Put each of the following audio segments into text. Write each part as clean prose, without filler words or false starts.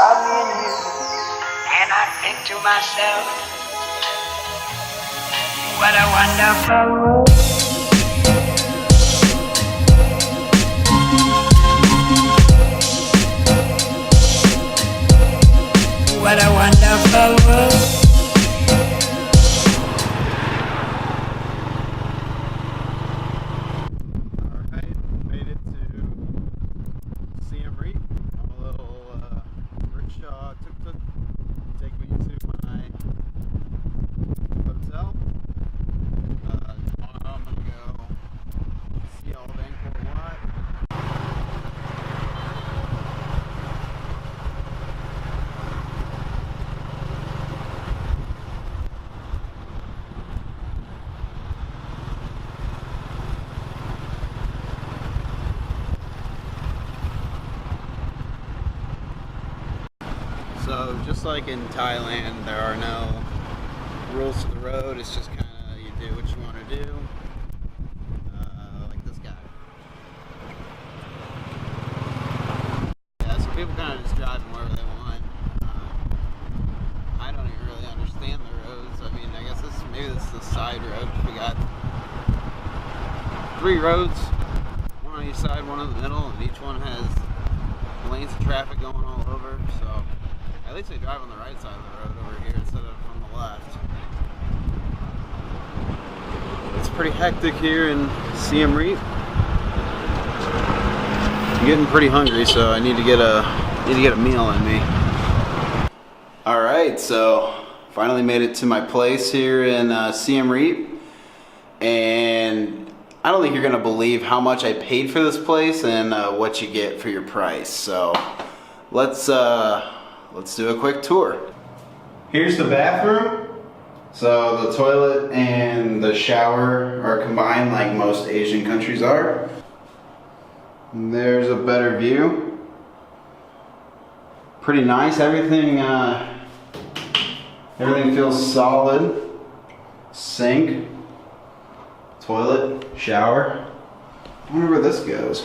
about me and you. And I think to myself, what a wonderful world. What a wonderful world. Alright, made it to Siem Reap. I'm a little rickshaw tuk-tuk. Take me to my hotel. Tomorrow I'm gonna go see all of Angkor Wat. So just like in Thailand, there are no rules to the road. It's just kind of you do what you want to do. Like this guy. Yeah, so people kind of just driving wherever they want. I don't even really understand the roads. I mean, I guess maybe this is the side road. We got 3 roads, one on each side, one in the middle, and each one has lanes of traffic going all over. So at least they drive on the right side of the road over here instead of on the left. It's pretty hectic here in Siem Reap. I'm getting pretty hungry, so I need to get a meal in me. All right, so finally made it to my place here in Siem Reap, and I don't think you're gonna believe how much I paid for this place and what you get for your price. So let's do a quick tour. Here's the bathroom. So the toilet and the shower are combined like most Asian countries are. And there's a better view. Pretty nice. Everything feels solid. Sink, toilet, shower. I wonder where this goes.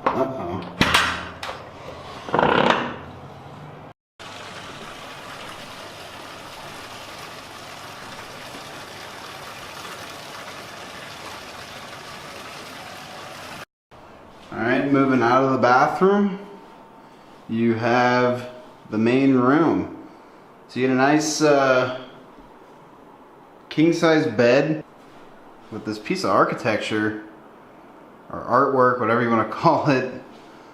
Uh-oh. Alright, moving out of the bathroom, you have the main room. So you get a nice king-size bed with this piece of architecture or artwork, whatever you want to call it,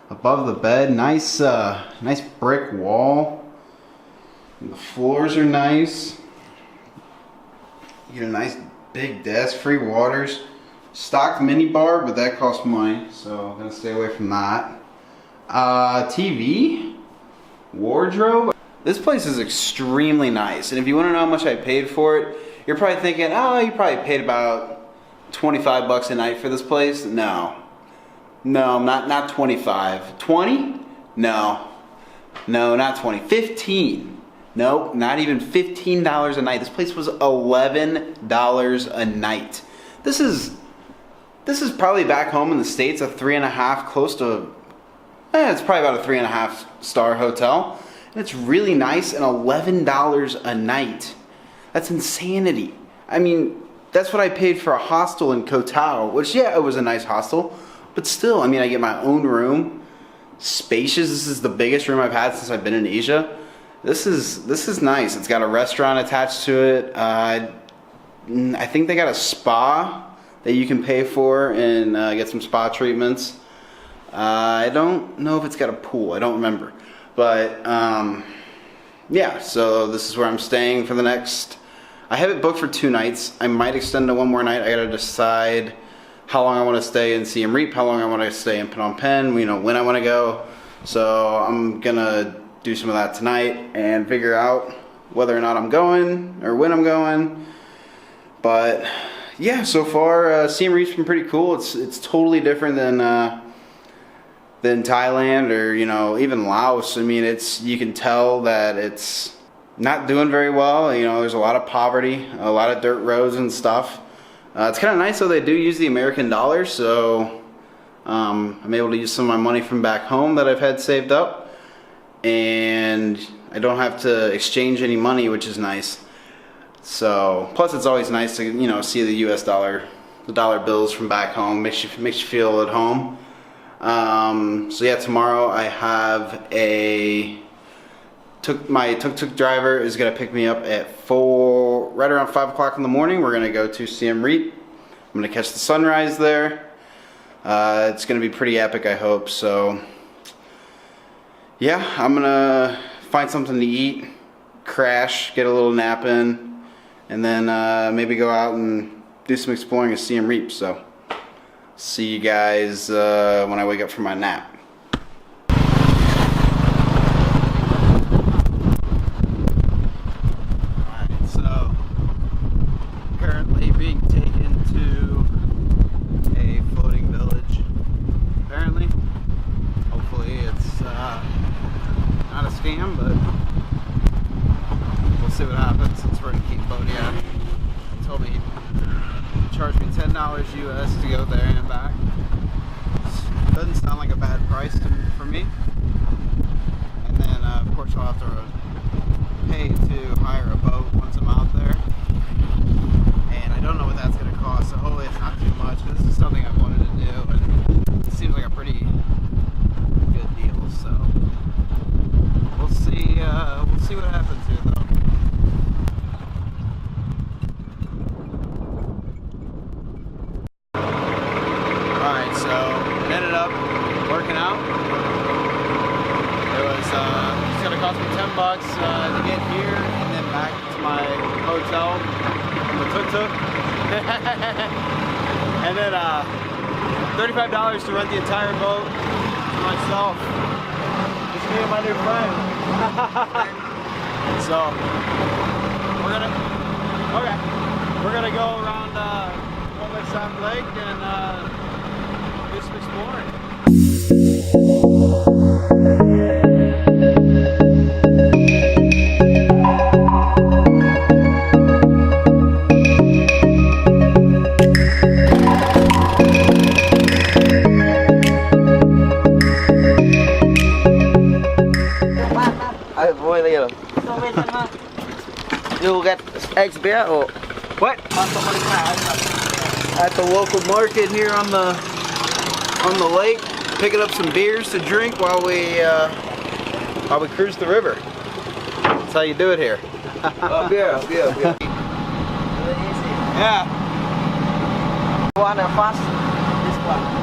above the bed. Nice brick wall. And the floors are nice. You get a nice big desk, free waters. Stocked mini bar, but that costs money, so I'm gonna stay away from that. TV, wardrobe. This place is extremely nice, and if you want to know how much I paid for it, you're probably thinking, oh, you probably paid about 25 bucks a night for this place. No, not 25. 20? No, not 20. 15. Nope, not even $15 a night. This place was $11 a night. This is probably back home in the States a 3.5, close to, it's probably about a 3.5 star hotel. And it's really nice, and $11 a night. That's insanity. I mean, that's what I paid for a hostel in Koh Tao, which, yeah, it was a nice hostel. But still, I mean, I get my own room, spacious. This is the biggest room I've had since I've been in Asia. This is nice. It's got a restaurant attached to it. I think they got a spa that you can pay for and get some spa treatments. I don't know if it's got a pool. I don't remember. But yeah, so this is where I'm staying for the next, I have it booked for 2 nights. I might extend to 1 more night. I gotta decide how long I want to stay in Siem Reap, how long I want to stay in Phnom Penh, you know, when I want to go. So I'm gonna do some of that tonight and figure out whether or not I'm going or when I'm going. But yeah, so far Siem Reap's been pretty cool. It's totally different than Thailand or, you know, even Laos. I mean, you can tell that it's not doing very well. You know, there's a lot of poverty, a lot of dirt roads and stuff. It's kind of nice though, they do use the American dollar, so I'm able to use some of my money from back home that I've had saved up, and I don't have to exchange any money, which is nice. So, plus it's always nice to, you know, see the US dollar, the dollar bills from back home. Makes you feel at home. So yeah, tomorrow I have my tuk-tuk driver is gonna pick me up at right around 5 o'clock in the morning. We're gonna go to Siem Reap. I'm gonna catch the sunrise there. It's gonna be pretty epic, I hope. So yeah, I'm gonna find something to eat, crash, get a little nap in, and then maybe go out and do some exploring of Siem Reap. So see you guys when I wake up from my nap. Alright, so currently being taken to a floating village. Apparently. Hopefully it's not a scam, but we'll see what happens since we're in Cambodia. He told me he'd charge me $10 US to go there and back. Doesn't sound like a bad price for me. And then of course I'll have to pay to hire a boat once I'm out there. And I don't know what that's going to cost, so hopefully it's not too much. This is something I've wanted to do, and it seems like a pretty good deal. So we'll see what happens here, though. Alright, so it ended up working out. It was it's gonna cost me $10 to get here and then back to my hotel on the tuk-tuk. And then $35 to rent the entire boat for myself. Just me and my new friend. So we're gonna go around Siem Lake and do some exploring. You get eggs beer or What? At the local market here on the lake, picking up some beers to drink while we cruise the river. That's how you do it here. beer. Yeah. One and fast. This one.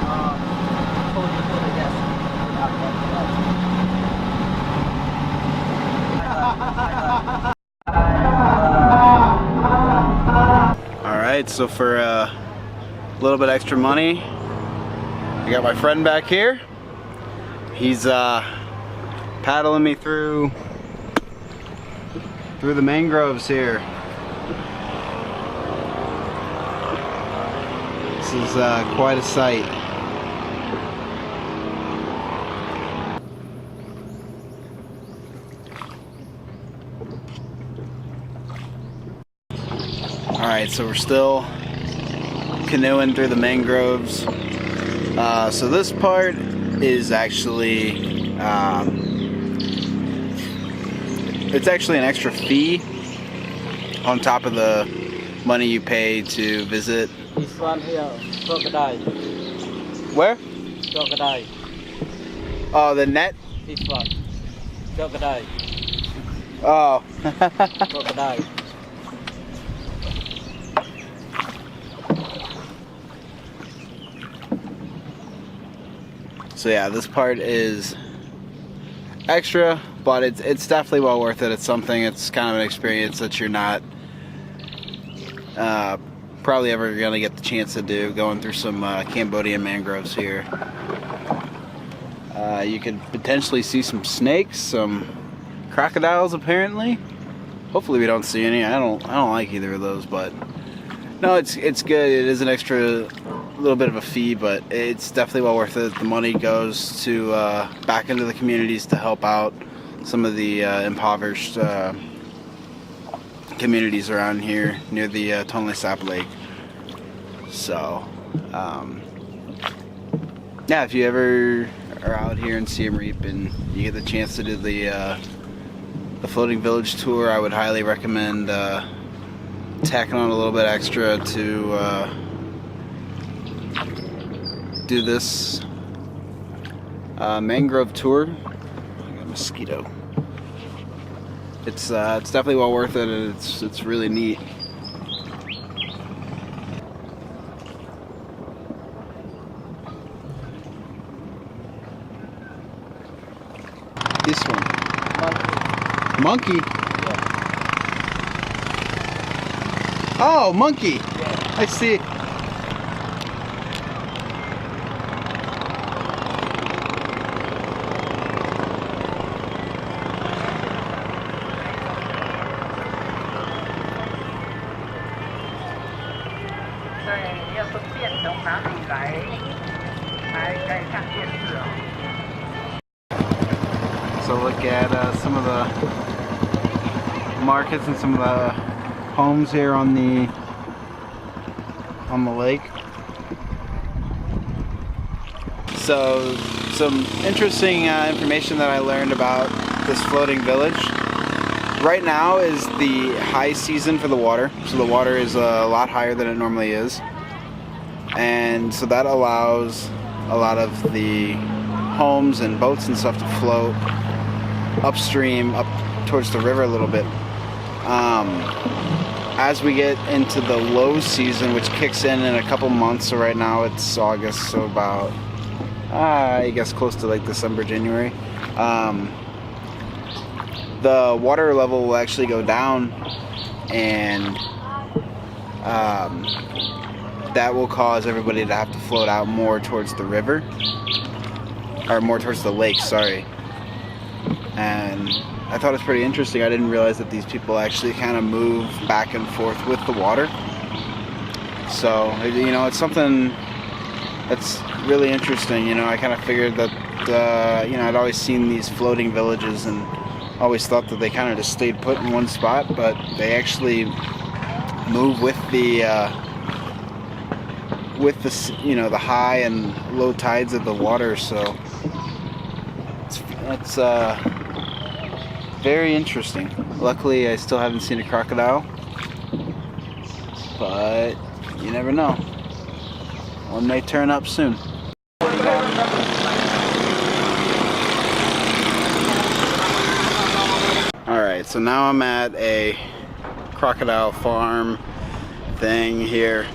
Alright, so for a little bit extra money, I got my friend back here. He's paddling me through the mangroves here. This is quite a sight. Alright, so we're still canoeing through the mangroves. So this part is actually, it's actually an extra fee on top of the money you pay to visit. This one here, crocodile. Where? Crocodile. Oh, the net? This one. Crocodile. Oh. Crocodile. So yeah, this part is extra, but it's definitely well worth it. It's something, it's kind of an experience that you're not probably ever gonna get the chance to do, going through some Cambodian mangroves here. You could potentially see some snakes, some crocodiles apparently. Hopefully we don't see any. I don't like either of those, but no, it's good. It is an extra little bit of a fee, but it's definitely well worth it. The money goes to back into the communities to help out some of the impoverished communities around here near the Tonle Sap Lake. So Yeah, if you ever are out here in Siem Reap and you get the chance to do the floating village tour, I would highly recommend tacking on a little bit extra to do this mangrove tour. I got a mosquito. It's definitely well worth it, and it's really neat. This one. Monkey? Yeah. Oh, monkey! Yeah. I see. So look at some of the markets and some of the homes here on the lake. So some interesting information that I learned about this floating village. Right now is the high season for the water, so the water is a lot higher than it normally is, and so that allows a lot of the homes and boats and stuff to float upstream up towards the river a little bit. As we get into the low season, which kicks in a couple months, so right now it's August, so about I guess close to like December, January, the water level will actually go down, and that will cause everybody to have to float out more towards the river, or more towards the lake, sorry. And I thought it was pretty interesting. I didn't realize that these people actually kind of move back and forth with the water. So, you know, it's something that's really interesting. You know, I kind of figured that, you know, I'd always seen these floating villages and always thought that they kind of just stayed put in one spot, but they actually move with the you know, the high and low tides of the water. So it's very interesting. Luckily, I still haven't seen a crocodile, but you never know. One may turn up soon. Alright, so now I'm at a crocodile farm thing here.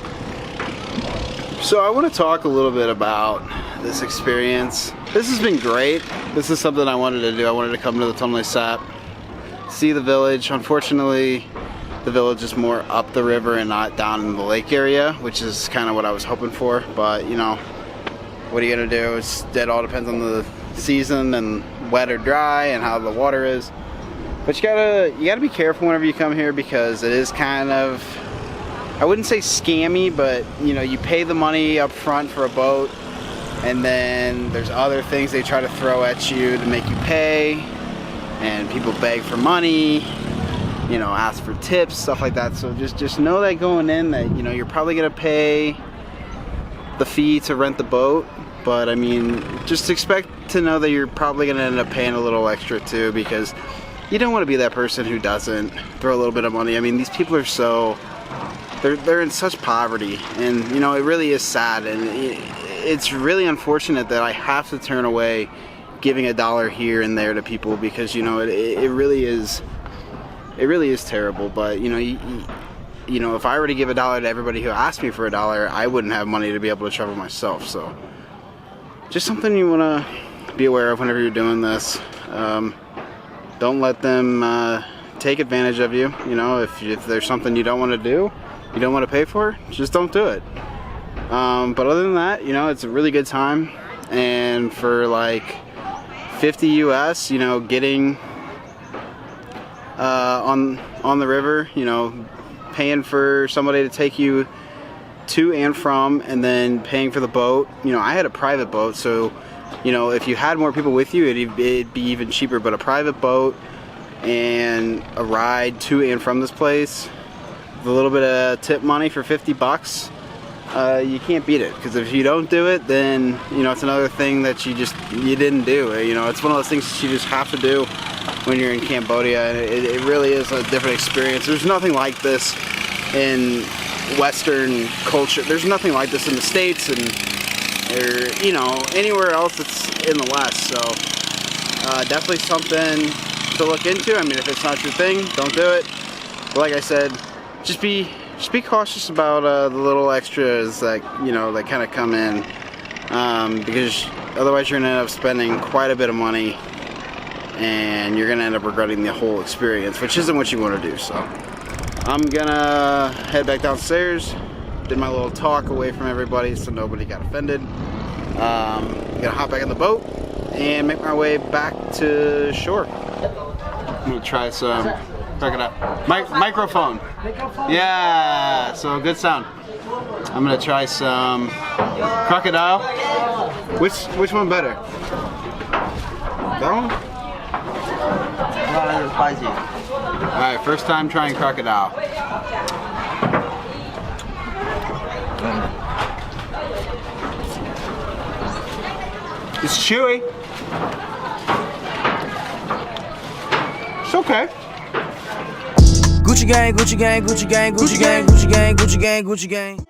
So I want to talk a little bit about this experience. This has been great. This is something I wanted to do. I wanted to come to the Tonle Sap, see the village. Unfortunately, the village is more up the river and not down in the lake area, which is kind of what I was hoping for. But you know, what are you gonna do? It all depends on the season and wet or dry and how the water is. But you gotta be careful whenever you come here, because it is kind of, I wouldn't say scammy, but you know, you pay the money up front for a boat, and then there's other things they try to throw at you to make you pay, and people beg for money, you know, ask for tips, stuff like that. So just know that going in, that you know, you're probably gonna pay the fee to rent the boat, but I mean, just expect to know that you're probably gonna end up paying a little extra too, because you don't want to be that person who doesn't throw a little bit of money. I mean, these people are so, they're in such poverty, and you know, it really is sad, and it's really unfortunate that I have to turn away giving $1 here and there to people, because you know, it really is terrible. But you know, you know, if I were to give $1 to everybody who asked me for $1, I wouldn't have money to be able to travel myself. So just something you want to be aware of whenever you're doing this. Don't let them take advantage of you. You know, if there's something you don't want to do, you don't want to pay for, just don't do it. But other than that, you know, it's a really good time. And for like 50 US, you know, getting on the river, you know, paying for somebody to take you to and from, and then paying for the boat. You know, I had a private boat, so you know, if you had more people with you, it'd be even cheaper. But a private boat and a ride to and from this place, with a little bit of tip money for $50, you can't beat it. Because if you don't do it, then you know it's another thing that you didn't do. You know, it's one of those things that you just have to do when you're in Cambodia. And it really is a different experience. There's nothing like this in Western culture. There's nothing like this in the States and you know anywhere else that's in the West. So definitely something to look into. I mean, if it's not your thing, don't do it. But like I said, just be cautious about the little extras that you know that kind of come in, because otherwise you're gonna end up spending quite a bit of money, and you're gonna end up regretting the whole experience, which isn't what you want to do. So I'm gonna head back downstairs. Did my little talk away from everybody so nobody got offended. Gonna hop back in the boat and make my way back to shore. I'm gonna try some crocodile. Microphone. Yeah, so good sound. I'm gonna try some crocodile. Which one better? That one? Spicy. Alright, first time trying crocodile. It's chewy. It's okay. Gucci gang, Gucci gang, Gucci gang, Gucci gang, Gucci gang, Gucci gang, Gucci gang.